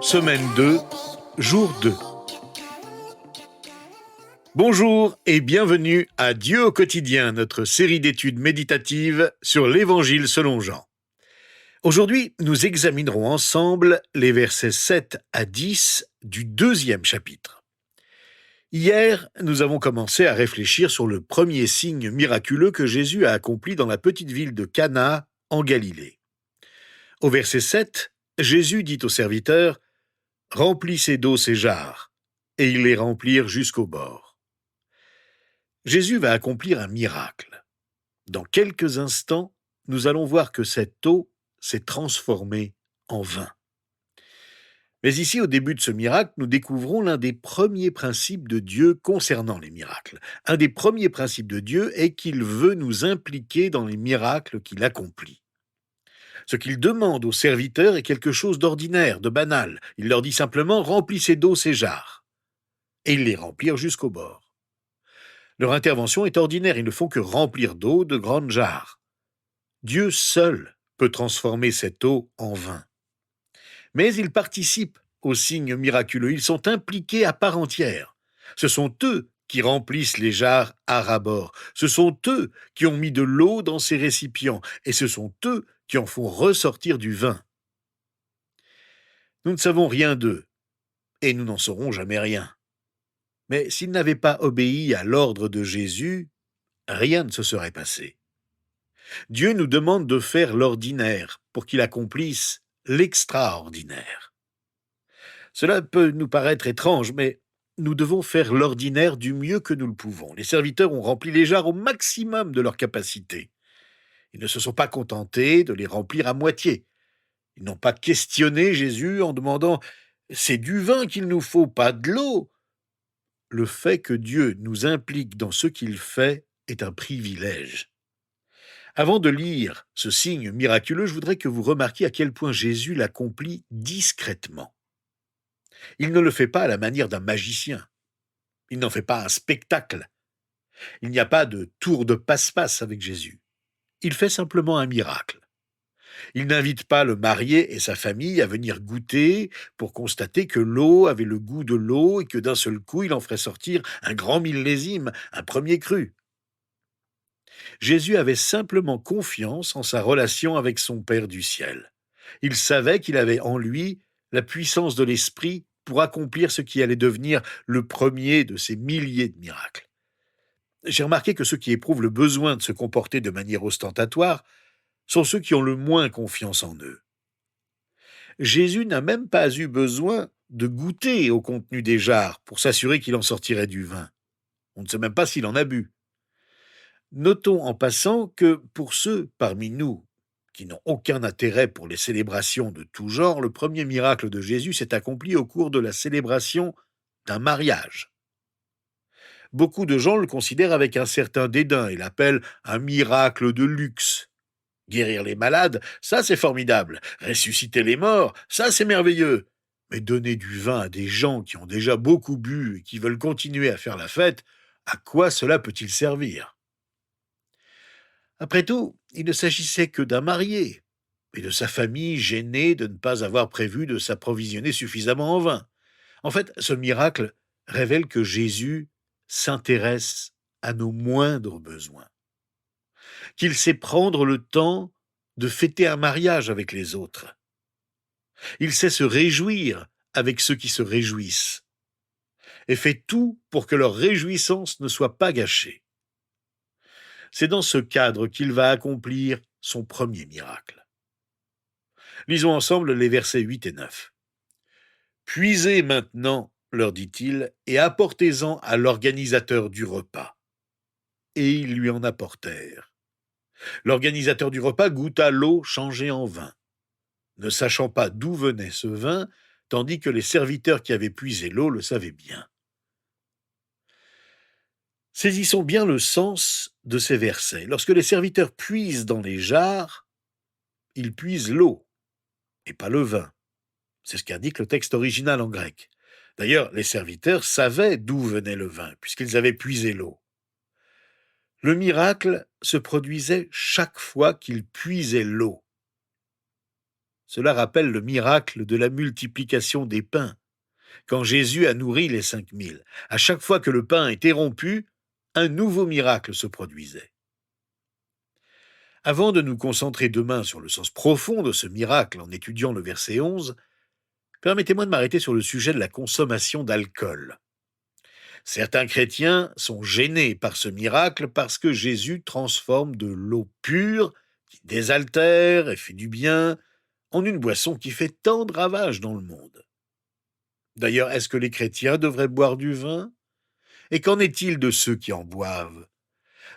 Semaine 2, jour 2. Bonjour et bienvenue à Dieu au quotidien, notre série d'études méditatives sur l'Évangile selon Jean. Aujourd'hui, nous examinerons ensemble les versets 7 à 10 du 2e chapitre. Hier, nous avons commencé à réfléchir sur le premier signe miraculeux que Jésus a accompli dans la petite ville de Cana, en Galilée. Au verset 7, Jésus dit aux serviteurs « Remplissez d'eau ces jarres », et ils les remplirent jusqu'au bord. Jésus va accomplir un miracle. Dans quelques instants, nous allons voir que cette eau s'est transformée en vin. Mais ici, au début de ce miracle, nous découvrons l'un des premiers principes de Dieu concernant les miracles. Un des premiers principes de Dieu est qu'il veut nous impliquer dans les miracles qu'il accomplit. Ce qu'il demande aux serviteurs est quelque chose d'ordinaire, de banal. Il leur dit simplement « remplissez d'eau ces jarres ». Et ils les remplirent jusqu'au bord. Leur intervention est ordinaire, ils ne font que remplir d'eau de grandes jarres. Dieu seul peut transformer cette eau en vin. Mais ils participent aux signes miraculeux, ils sont impliqués à part entière. Ce sont eux qui remplissent les jarres à ras-bord. Ce sont eux qui ont mis de l'eau dans ces récipients, et ce sont eux qui en font ressortir du vin. Nous ne savons rien d'eux, et nous n'en saurons jamais rien. Mais s'ils n'avaient pas obéi à l'ordre de Jésus, rien ne se serait passé. Dieu nous demande de faire l'ordinaire pour qu'il accomplisse l'extraordinaire. Cela peut nous paraître étrange, mais nous devons faire l'ordinaire du mieux que nous le pouvons. Les serviteurs ont rempli les jarres au maximum de leur capacité. Ils ne se sont pas contentés de les remplir à moitié. Ils n'ont pas questionné Jésus en demandant « c'est du vin qu'il nous faut, pas de l'eau ». Le fait que Dieu nous implique dans ce qu'il fait est un privilège. Avant de lire ce signe miraculeux, je voudrais que vous remarquiez à quel point Jésus l'accomplit discrètement. Il ne le fait pas à la manière d'un magicien. Il n'en fait pas un spectacle. Il n'y a pas de tour de passe-passe avec Jésus. Il fait simplement un miracle. Il n'invite pas le marié et sa famille à venir goûter pour constater que l'eau avait le goût de l'eau et que d'un seul coup il en ferait sortir un grand millésime, un premier cru. Jésus avait simplement confiance en sa relation avec son Père du ciel. Il savait qu'il avait en lui la puissance de l'Esprit pour accomplir ce qui allait devenir le premier de ces milliers de miracles. J'ai remarqué que ceux qui éprouvent le besoin de se comporter de manière ostentatoire sont ceux qui ont le moins confiance en eux. Jésus n'a même pas eu besoin de goûter au contenu des jarres pour s'assurer qu'il en sortirait du vin. On ne sait même pas s'il en a bu. Notons en passant que pour ceux parmi nous qui n'ont aucun intérêt pour les célébrations de tout genre, le premier miracle de Jésus s'est accompli au cours de la célébration d'un mariage. Beaucoup de gens le considèrent avec un certain dédain et l'appellent un miracle de luxe. Guérir les malades, ça c'est formidable. Ressusciter les morts, ça c'est merveilleux. Mais donner du vin à des gens qui ont déjà beaucoup bu et qui veulent continuer à faire la fête, à quoi cela peut-il servir ? Après tout, il ne s'agissait que d'un marié, et de sa famille gênée de ne pas avoir prévu de s'approvisionner suffisamment en vin. En fait, ce miracle révèle que Jésus s'intéresse à nos moindres besoins, qu'il sait prendre le temps de fêter un mariage avec les autres. Il sait se réjouir avec ceux qui se réjouissent, et fait tout pour que leur réjouissance ne soit pas gâchée. C'est dans ce cadre qu'il va accomplir son premier miracle. Lisons ensemble les versets 8 et 9. « Puisez maintenant, leur dit-il, et apportez-en à l'organisateur du repas. » Et ils lui en apportèrent. L'organisateur du repas goûta l'eau changée en vin, ne sachant pas d'où venait ce vin, tandis que les serviteurs qui avaient puisé l'eau le savaient bien. Saisissons bien le sens de ces versets. Lorsque les serviteurs puisent dans les jarres, ils puisent l'eau, et pas le vin. C'est ce qu'indique le texte original en grec. D'ailleurs, les serviteurs savaient d'où venait le vin, puisqu'ils avaient puisé l'eau. Le miracle se produisait chaque fois qu'ils puisaient l'eau. Cela rappelle le miracle de la multiplication des pains, quand Jésus a nourri les 5000. À chaque fois que le pain était rompu, un nouveau miracle se produisait. Avant de nous concentrer demain sur le sens profond de ce miracle en étudiant le verset 11, permettez-moi de m'arrêter sur le sujet de la consommation d'alcool. Certains chrétiens sont gênés par ce miracle parce que Jésus transforme de l'eau pure, qui désaltère et fait du bien, en une boisson qui fait tant de ravages dans le monde. D'ailleurs, est-ce que les chrétiens devraient boire du vin? Et qu'en est-il de ceux qui en boivent?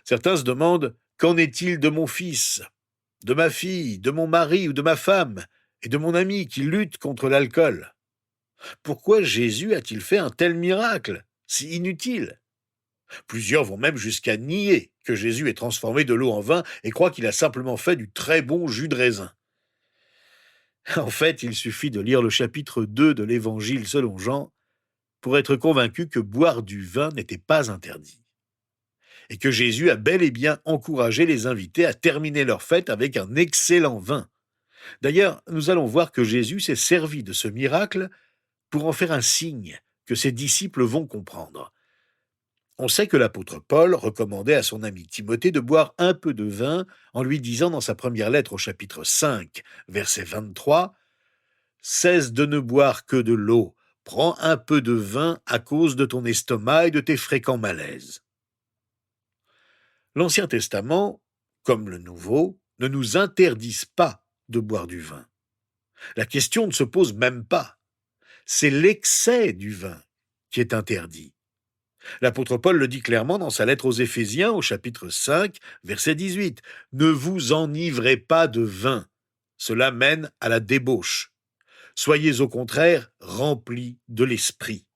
Certains se demandent, qu'en est-il de mon fils, de ma fille, de mon mari ou de ma femme, et de mon ami qui lutte contre l'alcool? Pourquoi Jésus a-t-il fait un tel miracle, si inutile? Plusieurs vont même jusqu'à nier que Jésus ait transformé de l'eau en vin et croient qu'il a simplement fait du très bon jus de raisin. En fait, il suffit de lire le chapitre 2 de l'Évangile selon Jean pour être convaincu que boire du vin n'était pas interdit, et que Jésus a bel et bien encouragé les invités à terminer leur fête avec un excellent vin. D'ailleurs, nous allons voir que Jésus s'est servi de ce miracle pour en faire un signe que ses disciples vont comprendre. On sait que l'apôtre Paul recommandait à son ami Timothée de boire un peu de vin en lui disant dans sa première lettre au chapitre 5, verset 23, « Cesse de ne boire que de l'eau, prends un peu de vin à cause de ton estomac et de tes fréquents malaises. » L'Ancien Testament, comme le Nouveau, ne nous interdisent pas de boire du vin. La question ne se pose même pas. C'est l'excès du vin qui est interdit. L'apôtre Paul le dit clairement dans sa lettre aux Éphésiens au chapitre 5, verset 18. « Ne vous enivrez pas de vin, cela mène à la débauche. Soyez au contraire remplis de l'esprit. »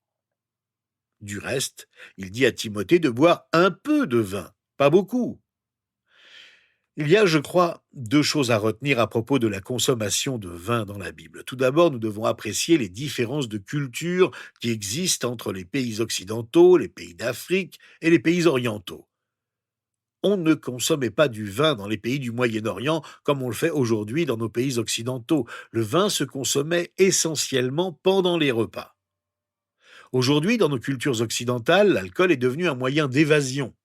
Du reste, il dit à Timothée de boire un peu de vin, pas beaucoup. Il y a, je crois, deux choses à retenir à propos de la consommation de vin dans la Bible. Tout d'abord, nous devons apprécier les différences de culture qui existent entre les pays occidentaux, les pays d'Afrique et les pays orientaux. On ne consommait pas du vin dans les pays du Moyen-Orient comme on le fait aujourd'hui dans nos pays occidentaux. Le vin se consommait essentiellement pendant les repas. Aujourd'hui, dans nos cultures occidentales, l'alcool est devenu un moyen d'évasion.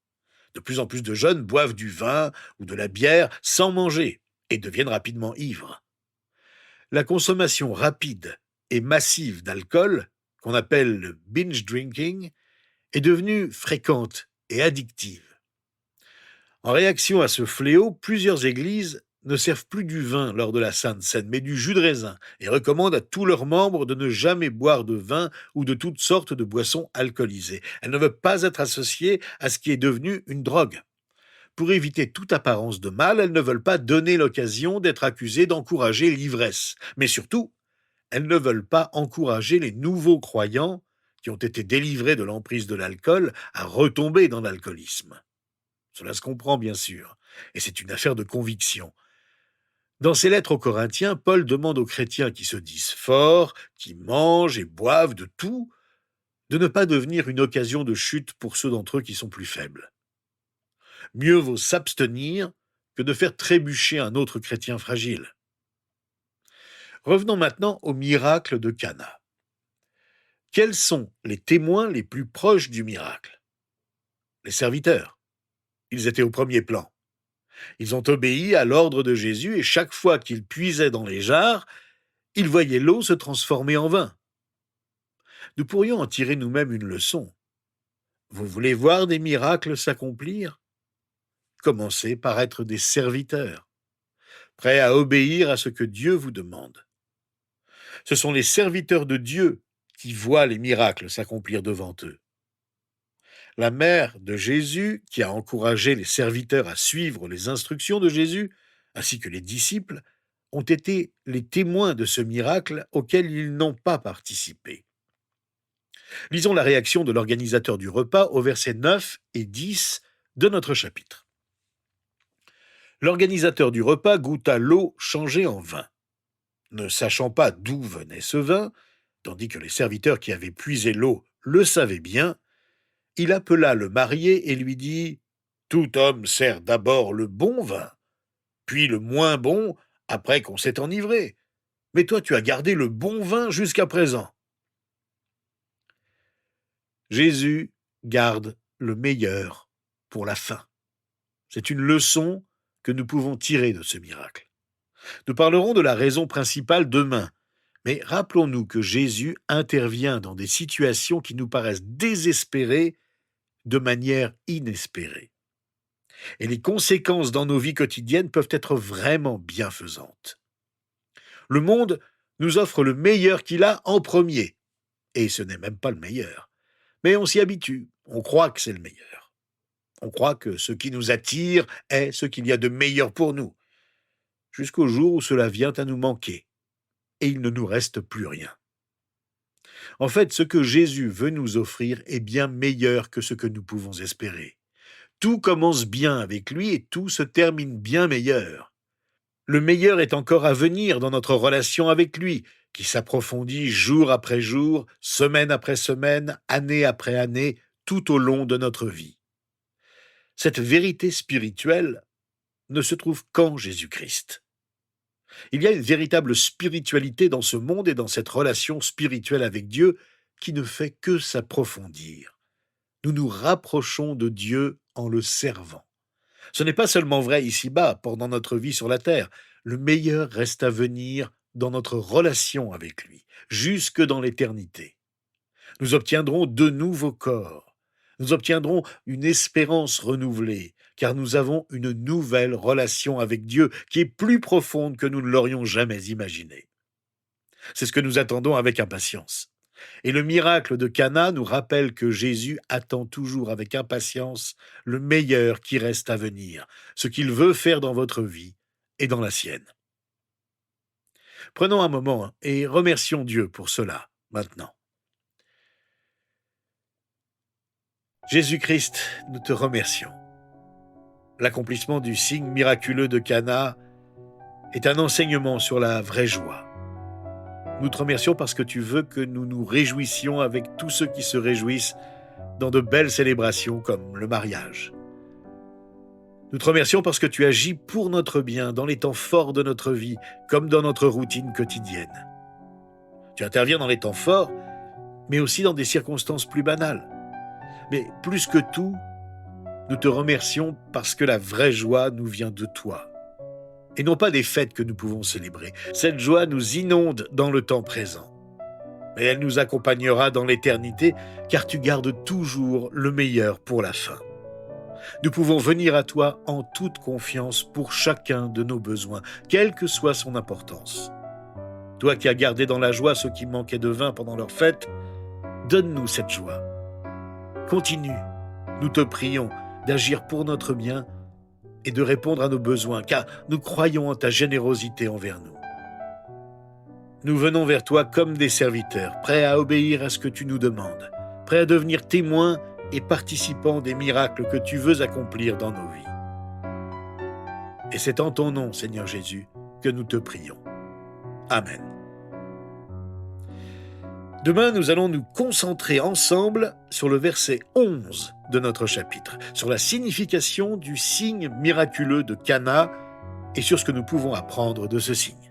De plus en plus de jeunes boivent du vin ou de la bière sans manger et deviennent rapidement ivres. La consommation rapide et massive d'alcool, qu'on appelle le binge drinking, est devenue fréquente et addictive. En réaction à ce fléau, plusieurs églises ne servent plus du vin lors de la Sainte Seine, mais du jus de raisin, et recommandent à tous leurs membres de ne jamais boire de vin ou de toutes sortes de boissons alcoolisées. Elles ne veulent pas être associées à ce qui est devenu une drogue. Pour éviter toute apparence de mal, elles ne veulent pas donner l'occasion d'être accusées d'encourager l'ivresse. Mais surtout, elles ne veulent pas encourager les nouveaux croyants qui ont été délivrés de l'emprise de l'alcool à retomber dans l'alcoolisme. Cela se comprend bien sûr, et c'est une affaire de conviction. Dans ses lettres aux Corinthiens, Paul demande aux chrétiens qui se disent forts, qui mangent et boivent de tout, de ne pas devenir une occasion de chute pour ceux d'entre eux qui sont plus faibles. Mieux vaut s'abstenir que de faire trébucher un autre chrétien fragile. Revenons maintenant au miracle de Cana. Quels sont les témoins les plus proches du miracle? Les serviteurs. Ils étaient au premier plan. Ils ont obéi à l'ordre de Jésus et chaque fois qu'ils puisaient dans les jarres, ils voyaient l'eau se transformer en vin. Nous pourrions en tirer nous-mêmes une leçon. Vous voulez voir des miracles s'accomplir? Commencez par être des serviteurs, prêts à obéir à ce que Dieu vous demande. Ce sont les serviteurs de Dieu qui voient les miracles s'accomplir devant eux. La mère de Jésus, qui a encouragé les serviteurs à suivre les instructions de Jésus, ainsi que les disciples, ont été les témoins de ce miracle auquel ils n'ont pas participé. Lisons la réaction de l'organisateur du repas aux versets 9 et 10 de notre chapitre. L'organisateur du repas goûta l'eau changée en vin. Ne sachant pas d'où venait ce vin, tandis que les serviteurs qui avaient puisé l'eau le savaient bien, il appela le marié et lui dit « Tout homme sert d'abord le bon vin, puis le moins bon après qu'on s'est enivré. Mais toi, tu as gardé le bon vin jusqu'à présent. » Jésus garde le meilleur pour la fin. C'est une leçon que nous pouvons tirer de ce miracle. Nous parlerons de la raison principale demain, mais rappelons-nous que Jésus intervient dans des situations qui nous paraissent désespérées de manière inespérée. Et les conséquences dans nos vies quotidiennes peuvent être vraiment bienfaisantes. Le monde nous offre le meilleur qu'il a en premier, et ce n'est même pas le meilleur. Mais on s'y habitue, on croit que c'est le meilleur. On croit que ce qui nous attire est ce qu'il y a de meilleur pour nous, jusqu'au jour où cela vient à nous manquer, et il ne nous reste plus rien. En fait, ce que Jésus veut nous offrir est bien meilleur que ce que nous pouvons espérer. Tout commence bien avec lui et tout se termine bien meilleur. Le meilleur est encore à venir dans notre relation avec lui, qui s'approfondit jour après jour, semaine après semaine, année après année, tout au long de notre vie. Cette vérité spirituelle ne se trouve qu'en Jésus-Christ. Il y a une véritable spiritualité dans ce monde et dans cette relation spirituelle avec Dieu qui ne fait que s'approfondir. Nous nous rapprochons de Dieu en le servant. Ce n'est pas seulement vrai ici-bas, pendant notre vie sur la terre. Le meilleur reste à venir dans notre relation avec lui, jusque dans l'éternité. Nous obtiendrons de nouveaux corps. Nous obtiendrons une espérance renouvelée, car nous avons une nouvelle relation avec Dieu qui est plus profonde que nous ne l'aurions jamais imaginé. C'est ce que nous attendons avec impatience. Et le miracle de Cana nous rappelle que Jésus attend toujours avec impatience le meilleur qui reste à venir, ce qu'il veut faire dans votre vie et dans la sienne. Prenons un moment et remercions Dieu pour cela maintenant. Jésus-Christ, nous te remercions. L'accomplissement du signe miraculeux de Cana est un enseignement sur la vraie joie. Nous te remercions parce que tu veux que nous nous réjouissions avec tous ceux qui se réjouissent dans de belles célébrations comme le mariage. Nous te remercions parce que tu agis pour notre bien dans les temps forts de notre vie, comme dans notre routine quotidienne. Tu interviens dans les temps forts, mais aussi dans des circonstances plus banales. Mais plus que tout, nous te remercions parce que la vraie joie nous vient de toi, et non pas des fêtes que nous pouvons célébrer. Cette joie nous inonde dans le temps présent, mais elle nous accompagnera dans l'éternité, car tu gardes toujours le meilleur pour la fin. Nous pouvons venir à toi en toute confiance pour chacun de nos besoins, quelle que soit son importance. Toi qui as gardé dans la joie ceux qui manquaient de vin pendant leur fête, donne-nous cette joie. Continue, nous te prions, d'agir pour notre bien et de répondre à nos besoins, car nous croyons en ta générosité envers nous. Nous venons vers toi comme des serviteurs, prêts à obéir à ce que tu nous demandes, prêts à devenir témoins et participants des miracles que tu veux accomplir dans nos vies. Et c'est en ton nom, Seigneur Jésus, que nous te prions. Amen. Demain, nous allons nous concentrer ensemble sur le verset 11 de notre chapitre, sur la signification du signe miraculeux de Cana et sur ce que nous pouvons apprendre de ce signe.